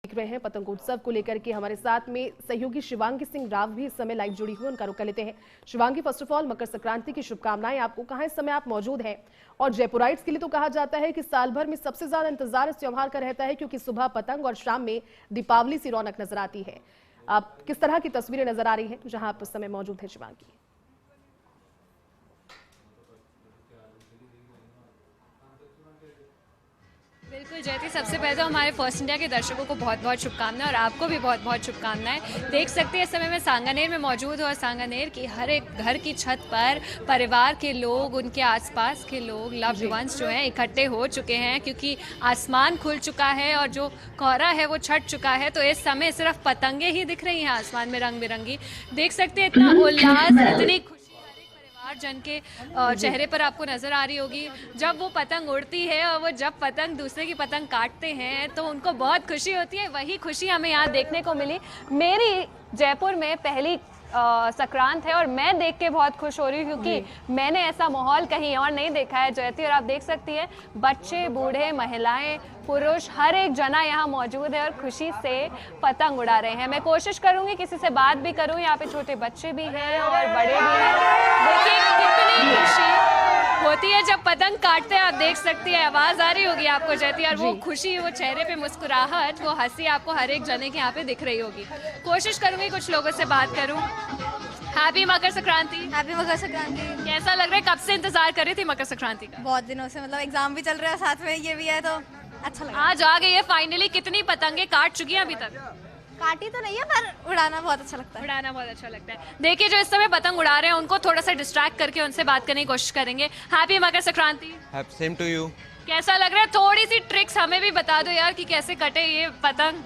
देख रहे हैं पतंगोत्सव को लेकर के हमारे साथ में सहयोगी शिवांगी सिंह राव भी इस समय लाइव जुड़ी हुई, उनका रुख कर लेते हैं। Shivangi, first of all Makar Sankranti की शुभकामनाएं आपको। कहां इस समय आप मौजूद हैं? और जयपुराइट्स के लिए तो कहा जाता है कि साल भर में सबसे ज्यादा इंतजार इस त्योहार का रहता है, क्योंकि सुबह पतंग और शाम में दीपावली सी रौनक नजर आती है। आप किस तरह की तस्वीरें नजर आ रही हैं जहां आप इस समय मौजूद हैं शिवांगी? बिल्कुल जयती, सबसे पहले तो हमारे फर्स्ट इंडिया के दर्शकों को बहुत बहुत शुभकामनाएं और आपको भी बहुत बहुत शुभकामनाएं। देख सकते हैं इस समय मैं सांगानेर में मौजूद हूँ और सांगानेर की हर एक घर की छत पर परिवार के लोग, उनके आसपास के लोग, लव्ड वंस जो हैं इकट्ठे हो चुके हैं, क्योंकि आसमान खुल चुका है और जो कोहरा है वो छट चुका है। तो इस समय सिर्फ पतंगे ही दिख रही हैं आसमान में रंग बिरंगी। देख सकते हैं इतना उल्लास, इतनी जन के चेहरे पर आपको नजर आ रही होगी जब वो पतंग उड़ती है और वो जब पतंग दूसरे की पतंग काटते हैं तो उनको बहुत खुशी होती है। वही खुशी हमें यहाँ देखने को मिली। मेरी जयपुर में पहली संक्रांत है और मैं देख के बहुत खुश हो रही हूँ, क्योंकि मैंने ऐसा माहौल कहीं और नहीं देखा है जयती। और आप देख सकती हैं बच्चे, बूढ़े, महिलाएं, पुरुष, हर एक जना यहाँ मौजूद है और खुशी से पतंग उड़ा रहे हैं। मैं कोशिश करूंगी किसी से बात भी करूं। यहाँ पे छोटे बच्चे भी हैं और बड़े भी हैं। देखिए कितनी खुशी होती है जब पतंग काटते हैं। आप देख सकती है, आवाज आ रही होगी आपको जयती, और वो खुशी, वो चेहरे पे मुस्कुराहट, वो हंसी आपको हर एक जने के यहाँ पे दिख रही होगी। कोशिश करूंगी कुछ लोगों से बात करूं। हैप्पी मकर संक्रांति। हैप्पी मकर संक्रांति। कैसा लग रहा है? कब से इंतजार कर रही थी मकर संक्रांति का? बहुत दिनों से, मतलब एग्जाम भी चल रहा है साथ में, ये भी है तो अच्छा लगा। आज आ गई है फाइनली। कितनी पतंगे काट चुकी हैं अभी तक? काटी तो नहीं है पर उड़ाना बहुत अच्छा लगता है। उड़ाना बहुत अच्छा लगता है। देखिए जो इस समय पतंग उड़ा रहे हैं उनको थोड़ा सा डिस्ट्रैक्ट करके उनसे बात करने की कोशिश करेंगे। Happy Makar Sankranti. Same to you. कैसा लग रहा है? थोड़ी सी ट्रिक्स हमें भी बता दो यार कि कैसे कटे ये पतंग।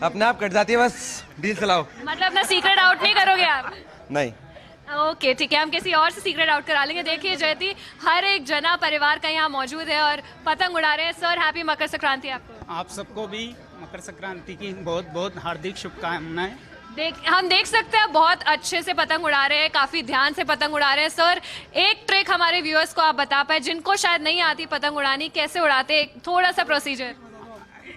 अपने आप कट जाती है, बस डील चलाओ। मतलब अपना सीक्रेट आउट नहीं करोगे आप? नहीं। ओके ठीक है, हम किसी और से सीक्रेट आउट करा लेंगे। देखिए जयती, हर एक जना परिवार का यहाँ मौजूद है और पतंग उड़ा रहे हैं। सर हैप्पी मकर संक्रांति आपको। आप सबको भी मकर संक्रांति की बहुत बहुत हार्दिक शुभकामनाएं। हम देख सकते हैं बहुत अच्छे से पतंग उड़ा रहे हैं, काफी ध्यान से पतंग उड़ा रहे हैं। सर एक ट्रिक हमारे व्यूअर्स को आप बता पाए, जिनको शायद नहीं आती पतंग उड़ानी, कैसे उड़ाते हैं? थोड़ा सा प्रोसीजर।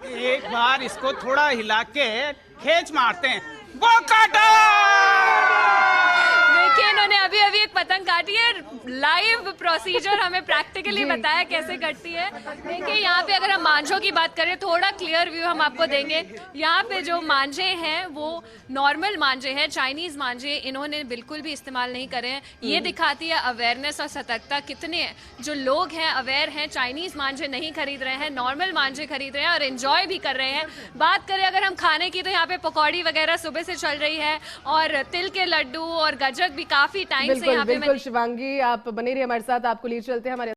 एक बार इसको थोड़ा हिला के खींच मारते हैं, वो काटा। देखिए इन्होंने अभी अभी एक पतंग काटी है। लाइव प्रोसीजर हमें प्रैक्टिकली बताया कैसे कटती है। देखिए यहाँ पे अगर हम मांझों की बात करें, थोड़ा क्लियर व्यू हम आपको देंगे। यहाँ पे जो मांझे हैं वो नॉर्मल मांझे हैं, चाइनीज मांझे इन्होंने बिल्कुल भी इस्तेमाल नहीं करे हैं। ये दिखाती है अवेयरनेस और सतर्कता। कितने जो लोग हैं अवेयर हैं, चाइनीज मांझे नहीं खरीद रहे हैं, नॉर्मल मांझे खरीद रहे हैं और एंजॉय भी कर रहे हैं। बात करें अगर हम खाने की, तो यहाँ पे पकौड़ी वगैरह सुबह से चल रही है और तिल के लड्डू और गजक भी काफी टाइम से यहाँ पे। बिल्कुल शिवांगी, आप बने रहिए हमारे साथ, आपको ले चलते हैं हमारे।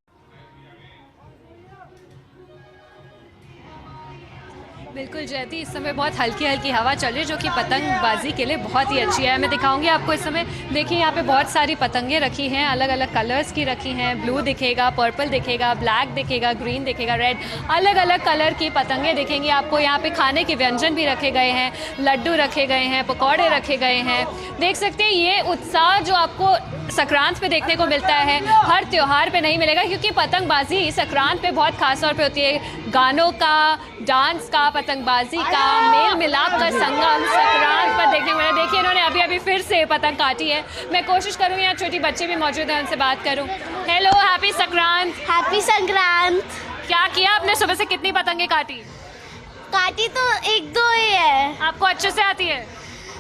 बिल्कुल जयती, इस समय बहुत हल्की हल्की हवा चल रही है जो कि पतंगबाजी के लिए बहुत ही अच्छी है। मैं दिखाऊंगी आपको इस समय। देखिए यहाँ पे बहुत सारी पतंगे रखी हैं, अलग अलग कलर्स की रखी हैं। ब्लू दिखेगा, पर्पल दिखेगा, ब्लैक दिखेगा, ग्रीन दिखेगा, रेड, अलग अलग कलर की पतंगे दिखेंगी आपको। यहाँ पे खाने के व्यंजन भी रखे गए हैं, लड्डू रखे गए हैं, पकौड़े रखे गए हैं। देख सकते हैं ये उत्साह जो आपको संक्रांत पे देखने को मिलता है, हर त्योहार पे नहीं मिलेगा, क्योंकि पतंगबाजी संक्रांत पे बहुत खास तौर पे होती है। गानों का, डांस का, पतंगबाजी का मेल मिलाप का संगम संक्रांत पर देखने को मिला। देखिए इन्होंने अभी अभी फिर से पतंग काटी है। मैं कोशिश करूंगी, यहाँ छोटी बच्चे भी मौजूद हैं, उनसे बात करूं। हेलो, हैप्पी संक्रांत। हैप्पी संक्रांत। क्या किया आपने? सुबह से कितनी पतंगे काटी? काटी तो एक दो ही है। आपको अच्छे से आती है?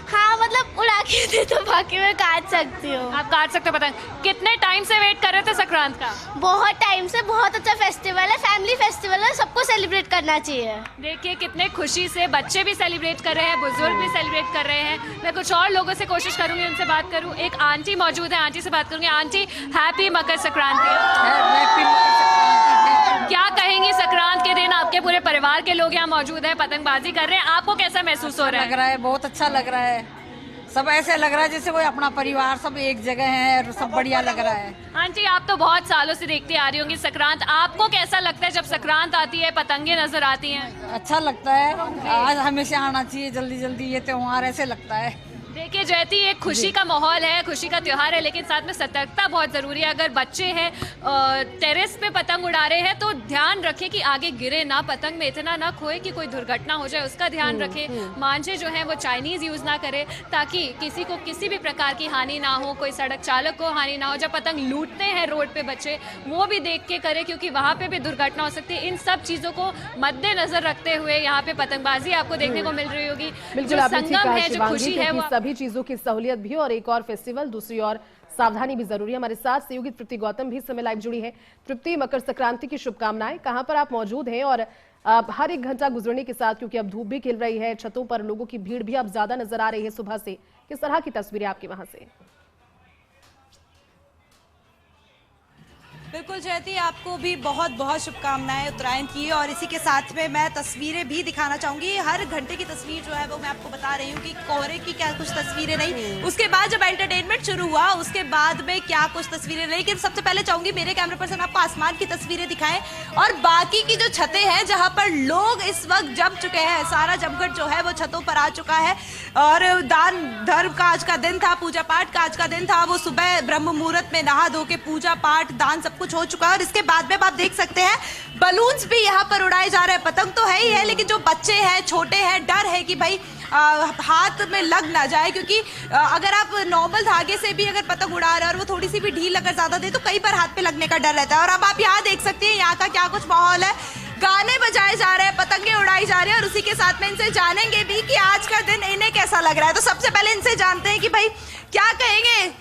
हाँ मतलब उड़ा के दे तो बाकी मैं काट सकती हूँ। आप काट सकते हो पतंग। कितने टाइम से वेट कर रहे थे संक्रांत का? बहुत टाइम से। बहुत अच्छा फेस्टिवल है, फैमिली फेस्टिवल है, सबको सेलिब्रेट करना चाहिए। देखिए कितने खुशी से बच्चे भी सेलिब्रेट कर रहे हैं, बुजुर्ग भी सेलिब्रेट कर रहे हैं। मैं कुछ और लोगों से कोशिश करूंगी, उनसे बात करूं। एक आंटी मौजूद है, आंटी से बात करूंगी। Aunty happy Makar Sankranti. क्या कहेंगी? संक्रांत के दिन आपके पूरे परिवार के लोग यहाँ मौजूद हैं, पतंगबाजी कर रहे हैं, आपको कैसा महसूस हो रहा है? लग रहा है बहुत अच्छा लग रहा है। सब ऐसे लग रहा है जैसे कोई अपना परिवार सब एक जगह है और सब बढ़िया लग रहा है। आंटी आप तो बहुत सालों से देखती आ रही होंगी संक्रांत, आपको कैसा लगता है जब संक्रांत आती है, पतंगे नजर आती हैं? अच्छा लगता है। आज हमेशा आना चाहिए जल्दी जल्दी ये त्योहार, ऐसे लगता है। देखिए जयती, एक खुशी का माहौल है, खुशी का त्योहार है, लेकिन साथ में सतर्कता बहुत जरूरी है। अगर बच्चे हैं टेरेस पे पतंग उड़ा रहे हैं तो ध्यान रखें कि आगे गिरे ना, पतंग में इतना ना खोए कि कोई दुर्घटना हो जाए, उसका ध्यान रखें। मांझे जो है वो चाइनीज यूज ना करें ताकि किसी को किसी भी प्रकार की हानि ना हो, कोई सड़क चालक को हानि ना हो। जब पतंग लूटते हैं रोड पे बच्चे, वो भी देख के करें क्योंकि वहां पे भी दुर्घटना हो सकती है। इन सब चीजों को मद्देनजर रखते हुए यहाँ पे पतंगबाजी आपको देखने को मिल रही होगी। जो संगम है, जो खुशी है, वो सभी चीजों की सहूलियत भी और एक और फेस्टिवल, दूसरी ओर सावधानी भी जरूरी है। हमारे साथ सहयोगी तृप्ति गौतम भी इस समय लाइव जुड़ी है। तृप्ति, मकर संक्रांति की शुभकामनाएं। कहां पर आप मौजूद हैं और हर एक घंटा गुजरने के साथ, क्योंकि अब धूप भी खिल रही है, छतों पर लोगों की भीड़ भी अब ज्यादा नजर आ रही है सुबह से, किस तरह की तस्वीरें आपके वहां से? बिल्कुल जयती, आपको भी बहुत बहुत शुभकामनाएं उत्तरायण की। और इसी के साथ में मैं तस्वीरें भी दिखाना चाहूंगी। हर घंटे की तस्वीर जो है वो मैं आपको बता रही हूँ कि कोहरे की क्या कुछ तस्वीरें रही, उसके बाद जब एंटरटेनमेंट शुरू हुआ उसके बाद में क्या कुछ तस्वीरें रही। लेकिन सबसे पहले चाहूंगी मेरे कैमरा पर्सन आपको आसमान की तस्वीरें दिखाएं और बाकी की जो छतें हैं जहां पर लोग इस वक्त जम चुके हैं, सारा जमघट जो है वो छतों पर आ चुका है। और दान धर्म का आज का दिन था, पूजा पाठ का आज का दिन था। वो सुबह ब्रह्म मुहूर्त में नहा धो के पूजा पाठ दान सब कुछ हो चुका है। और इसके बाद में आप देख सकते हैं बलून्स भी यहाँ पर उड़ाए जा रहे हैं। पतंग तो है ही है, लेकिन जो बच्चे हैं, छोटे हैं, डर है कि भाई हाथ में लग ना जाए, क्योंकि अगर आप नॉर्मल धागे से भी अगर पतंग उड़ा रहे हैं और वो थोड़ी सी भी ढील अगर ज्यादा दे तो कई बार हाथ पे लगने का डर रहता है। और अब आप यहाँ देख सकते हैं यहाँ का क्या कुछ माहौल है, गाने बजाए जा रहे हैं, पतंगे उड़ाई जा रही है। और उसी के साथ में इनसे जानेंगे भी कि आज का दिन इन्हें कैसा लग रहा है। तो सबसे पहले इनसे जानते हैं कि भाई क्या कहेंगे,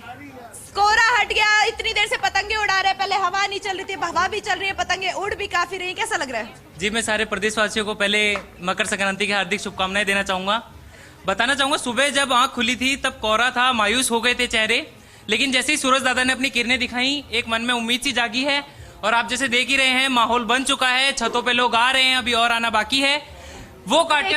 कोहरा हट गया, इतनी देर से पतंगे उड़ा रहे हैं, पहले हवा नहीं चल रही थी, हवा भी चल रही है, पतंगे उड़ भी काफी रही है, कैसा लग रहा है? जी, मैं सारे प्रदेशवासियों को पहले मकर संक्रांति की हार्दिक शुभकामनाएं देना चाहूंगा। बताना चाहूंगा सुबह जब आंख खुली थी तब कोहरा था, मायूस हो गए थे चेहरे, लेकिन जैसे ही सूरज दादा ने अपनी किरणें दिखाई एक मन में उम्मीद सी जागी है। और आप जैसे देख ही रहे हैं माहौल बन चुका है, छतों पे लोग आ रहे हैं, अभी और आना बाकी है। वो काटे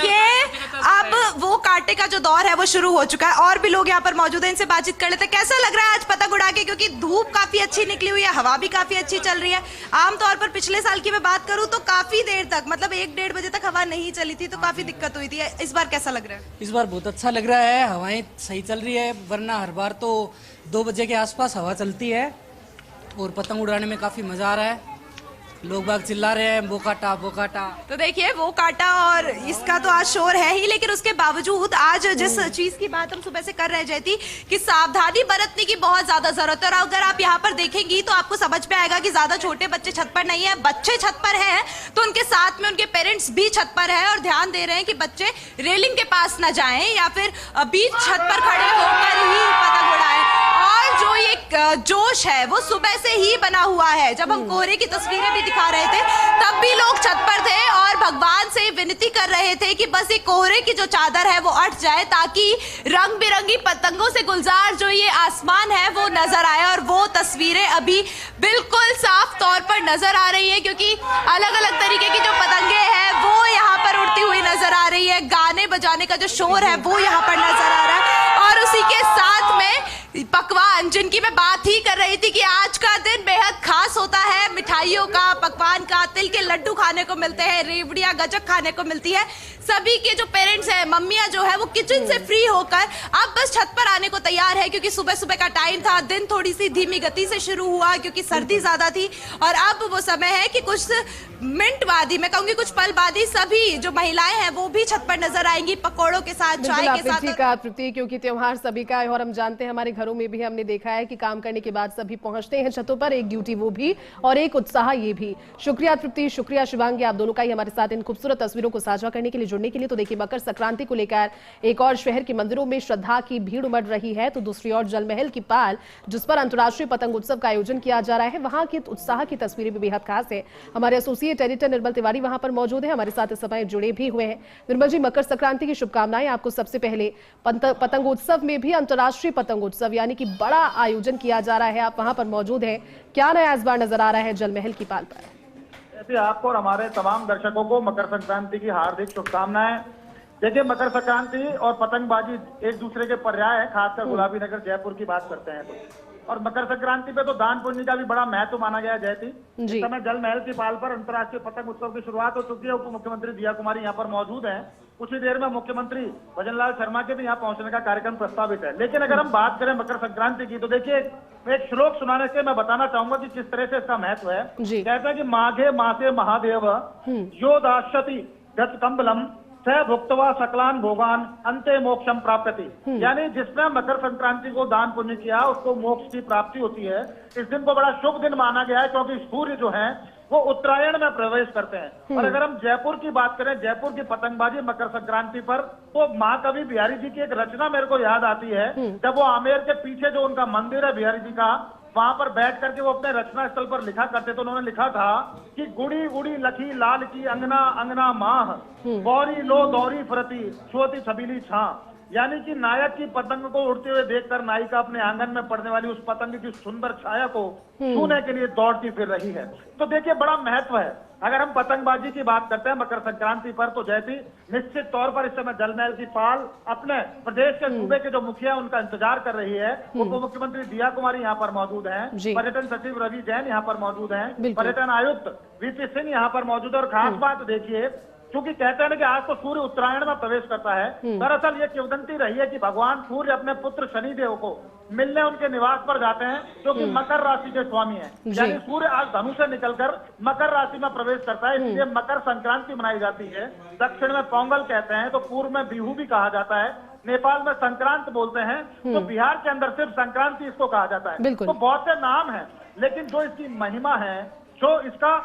अब वो काटे का जो दौर है वो शुरू हो चुका है और भी लोग यहाँ पर मौजूद हैं, इनसे बातचीत कर लेते हैं। कैसा लग रहा है आज पतंग उड़ा के, क्योंकि धूप काफी अच्छी निकली हुई है, हवा भी काफी अच्छी चल रही है। आमतौर पर पिछले साल की मैं बात करूं तो काफी देर तक, मतलब 1-1.5 बजे तक हवा नहीं चली थी, तो काफी दिक्कत हुई थी। इस बार कैसा लग रहा है? इस बार बहुत अच्छा लग रहा है, हवाएं सही चल रही है, वरना हर बार तो 2 बजे के आसपास हवा चलती है। और पतंग उड़ाने में काफी मजा आ रहा है, लोग बाग चिल्ला रहे हैं वो काटा वो काटा। तो देखिए वो काटा और इसका तो आज शोर है ही, लेकिन उसके बावजूद आज जिस चीज की बात हम सुबह से कर रहे थे कि सावधानी बरतने की बहुत ज्यादा जरूरत है। और अगर आप यहाँ पर देखेंगी तो आपको समझ में आएगा कि ज्यादा छोटे बच्चे छत पर नहीं है, बच्चे छत पर हैं तो उनके साथ में उनके पेरेंट्स भी छत पर है और ध्यान दे रहे हैं कि बच्चे रेलिंग के पास न जाएं या फिर बीच छत पर खड़े होकर ही पतंग उड़ाएं। और जो ये जोश है वो सुबह से ही बना हुआ है। जब हम कोहरे की तस्वीरें भी दिखा रहे थे तब भी लोग छत पर थे और भगवान से विनती कर रहे थे कि बस ये कोहरे की जो चादर है वो हट जाए ताकि रंग बिरंगी पतंगों से गुलजार जो ये आसमान है वो नजर आए। और वो तस्वीरें अभी बिल्कुल साफ तौर पर नजर आ रही है, क्योंकि अलग अलग तरीके की जो पतंगे हैं वो यहाँ पर उड़ती हुई नजर आ रही है, गाने बजाने का जो शोर है वो यहाँ पर नजर आ रहा है। और उसी के साथ में पकवान, जिनकी मैं बात ही कर रही थी कि आज का दिन बेहद खास होता है, मिठाइयों का, पकवान का, तिल के लड्डू खाने को मिलते हैं, रेवड़ियां गजक खाने को मिलती है। सभी के जो पेरेंट्स हैं, मम्मियां जो है वो किचन से फ्री होकर अब बस छत पर आने को तैयार है, क्योंकि सुबह सुबह का टाइम था, दिन थोड़ी सी धीमी गति से शुरू हुआ क्योंकि सर्दी ज्यादा थी। और अब वो समय है कि कुछ मिनट बाद ही, मैं कहूंगी कुछ पल बाद ही, सभी जो महिलाएं हैं वो भी छत पर नजर आएंगी पकौड़ों के साथ, चाय के साथ। क्योंकि त्योहार सभी का है और हम जानते हैं हमारे घरों में भी हमने देखा है कि काम करने के बाद सभी पहुंचते हैं छतों पर, एक ड्यूटी वो भी और एक उत्साह ये भी। शुक्रिया तृप्ति, शुक्रिया शिवांगी, आप दोनों का ही हमारे साथ इन खूबसूरत तस्वीरों को साझा करने के लिए, जुड़ने के लिए। तो देखिए मकर संक्रांति को लेकर एक और शहर के मंदिरों में श्रद्धा की भीड़ उमड़ रही है, तो दूसरी ओर जलमहल की पाल जिस पर अंतर्राष्ट्रीय पतंग उत्सव का आयोजन किया जा रहा है, वहां के उत्साह की तस्वीरें भी बेहद खास है। हमारे एसोसिएट एडिटर निर्मल तिवारी वहां पर मौजूद है, हमारे साथ इस समय जुड़े भी हुए हैं। निर्मल जी, मकर संक्रांति की शुभकामनाएं आपको। सबसे पहले पतंगोत्सव में भी अंतर्राष्ट्रीय पतंगोत्सव यानी कि बड़ा आयोजन किया जा रहा है, आप वहां पर मौजूद हैं, क्या नया इस बार नजर आ रहा है जलमहल की पाल पर? आपको और हमारे तमाम दर्शकों को मकर संक्रांति की हार्दिक शुभकामनाएं। देखिए मकर संक्रांति और पतंगबाजी एक दूसरे के पर्याय है, खासकर गुलाबी नगर जयपुर की बात करते हैं तो और मकर संक्रांति पे तो दान पुण्य का भी बड़ा महत्व माना गया है जयती। जी। इस समय जल महल की पाल पर अंतर्राष्ट्रीय पतंग उत्सव की शुरुआत हो चुकी है। उप मुख्यमंत्री दिया कुमारी यहाँ पर मौजूद हैं। कुछ ही देर में मुख्यमंत्री भजनलाल शर्मा के भी यहाँ पहुंचने का कार्यक्रम प्रस्तावित है। लेकिन अगर हम बात करें मकर संक्रांति की तो देखिए एक श्लोक सुनाने से मैं बताना चाहूंगा कि किस तरह से इसका महत्व है। कहते हैं कि माघे मासे महादेव यो दास्यति गतकंबलम स भुक्तवा सकलान भोगान अंते मोक्षम प्राप्यति। यानी जिसने मकर संक्रांति को दान पुण्य किया उसको मोक्ष की प्राप्ति होती है। इस दिन को बड़ा शुभ दिन माना गया है क्योंकि सूर्य जो है वो उत्तरायण में प्रवेश करते हैं। और अगर हम जयपुर की बात करें, जयपुर की पतंगबाजी मकर संक्रांति पर, तो महाकवि बिहारी जी की एक रचना मेरे को याद आती है। जब वो आमेर के पीछे जो उनका मंदिर है बिहारी जी का, वहां पर बैठ करके वो अपने रचना स्थल पर लिखा करते तो उन्होंने लिखा था कि गुड़ी गुड़ी लखी लाल की अंगना अंगना माह गौरी लो दौरी फरती छोटी छबीली छा। यानी कि नायक की पतंग को उड़ते हुए देखकर नायिका अपने आंगन में पड़ने वाली उस पतंग की सुंदर छाया को छूने के लिए दौड़ती फिर रही है। तो देखिए बड़ा महत्व है। अगर हम पतंगबाजी की बात करते हैं मकर संक्रांति पर तो जयती निश्चित तौर पर इस समय जल महल की पाल अपने प्रदेश के सूबे के जो मुखिया उनका इंतजार कर रही है। उप मुख्यमंत्री दिया कुमारी यहाँ पर मौजूद हैं, पर्यटन सचिव रवि जैन यहाँ पर मौजूद हैं, पर्यटन आयुक्त वीपी सिंह यहाँ पर मौजूद है। और खास बात देखिए, क्योंकि कहते हैं कि आज तो सूर्य उत्तरायण में प्रवेश करता है, दरअसल ये किंवदंती रही है कि भगवान सूर्य अपने पुत्र शनिदेव को मिलने उनके निवास पर जाते हैं, जो कि मकर राशि के स्वामी हैं। यानी सूर्य आज धनु से निकलकर मकर राशि में प्रवेश करता है, इसलिए मकर संक्रांति मनाई जाती है। दक्षिण में पोंगल कहते हैं, तो पूर्व में बिहू भी कहा जाता है, नेपाल में संक्रांत बोलते हैं, तो बिहार के अंदर सिर्फ संक्रांति इसको कहा जाता है। तो बहुत से नाम है, लेकिन जो इसकी महिमा है, जो इसका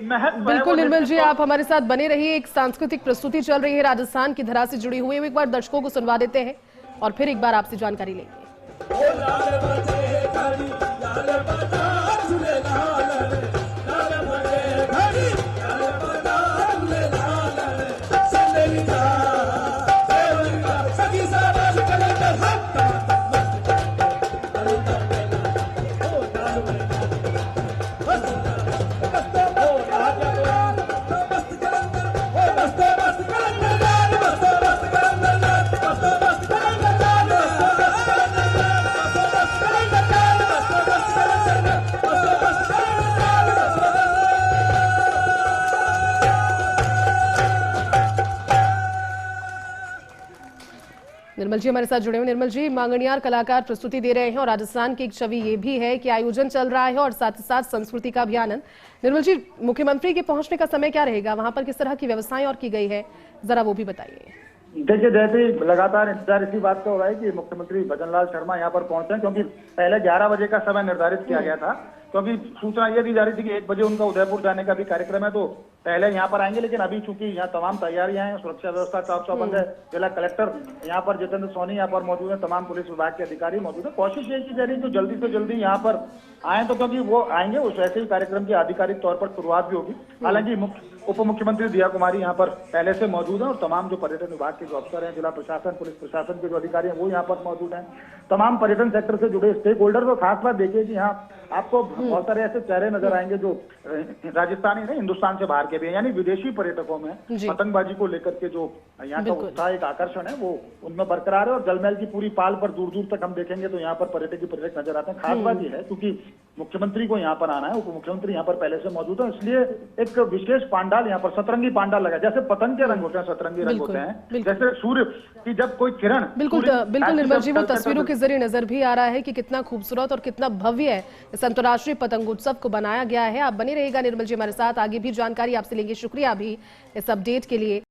महत्व। बिल्कुल निर्मल जी, आप हमारे साथ बने रहिए। एक सांस्कृतिक प्रस्तुति चल रही है राजस्थान की धरा से जुड़ी हुई, एक बार दर्शकों को सुनवा देते हैं और फिर एक बार आपसे जानकारी लेंगे। निर्मल जी हमारे साथ जुड़े हुए। निर्मल जी, मांगणियार कलाकार प्रस्तुति दे रहे हैं और राजस्थान की एक छवि ये भी है कि आयोजन चल रहा है और साथ ही साथ संस्कृति का भी आनंद। निर्मल जी, मुख्यमंत्री के पहुंचने का समय क्या रहेगा, वहां पर किस तरह की व्यवस्थाएं और की गई है, जरा वो भी बताइए। देखिए जैसे लगातार इंतजार इसी बात का हो रहा है कि मुख्यमंत्री भजनलाल शर्मा यहाँ पर पहुंचे, क्योंकि पहले 11 बजे का समय निर्धारित किया गया था, क्योंकि सूचना ये दी जा रही थी कि 1 बजे उनका उदयपुर जाने का भी कार्यक्रम है, तो पहले यहाँ पर आएंगे। लेकिन अभी चूंकि यहाँ तमाम तैयारियां हैं, सुरक्षा व्यवस्था चाक चौबंद है, जिला कलेक्टर यहाँ पर जितेंद्र सोनी यहाँ पर मौजूद है, तमाम पुलिस विभाग के अधिकारी मौजूद है। कोशिश ये की जा रही है कि जल्दी से जल्दी यहाँ पर आए, तो क्योंकि वो आएंगे उस वैसे ही कार्यक्रम की आधिकारिक तौर पर शुरुआत भी होगी। हालांकि उप मुख्यमंत्री दिया कुमारी यहाँ पर पहले से मौजूद हैं और तमाम जो पर्यटन विभाग के जो अफसर हैं, जिला प्रशासन, पुलिस प्रशासन के जो अधिकारी हैं वो यहाँ पर मौजूद हैं। तमाम पर्यटन सेक्टर से जुड़े स्टेक होल्डर। तो खास बात देखिए कि यहाँ आपको बहुत सारे ऐसे चेहरे नजर आएंगे जो राजस्थानी नहीं, हिंदुस्तान से बाहर के भी हैं, यानी विदेशी पर्यटकों में पतंगबाजी को लेकर के जो यहाँ का उत्साह, एक आकर्षण है, वो उनमें बरकरार है। और जलमहल की पूरी पाल पर दूर दूर तक हम देखेंगे तो यहाँ पर पर्यटक नजर आते हैं। खास बात यह है क्योंकि मुख्यमंत्री को यहाँ पर आना है, उप मुख्यमंत्री यहाँ पर पहले से मौजूद है, इसलिए एक विशेष पांडाल यहाँ पर सतरंगी पांडाल लगा। जैसे पतंग के रंग होते हैं, सतरंगी रंग होते हैं, जैसे सूर्य की जब कोई किरण। बिल्कुल निर्मल जी, वो तस्वीरों के जरिए नजर भी आ रहा है कि कितना खूबसूरत और कितना भव्य है इस अंतर्राष्ट्रीय पतंगोत्सव को बनाया गया है। आप बने रहेगा निर्मल जी हमारे साथ, आगे भी जानकारी आपसे लेंगे। शुक्रिया अभी इस अपडेट के लिए।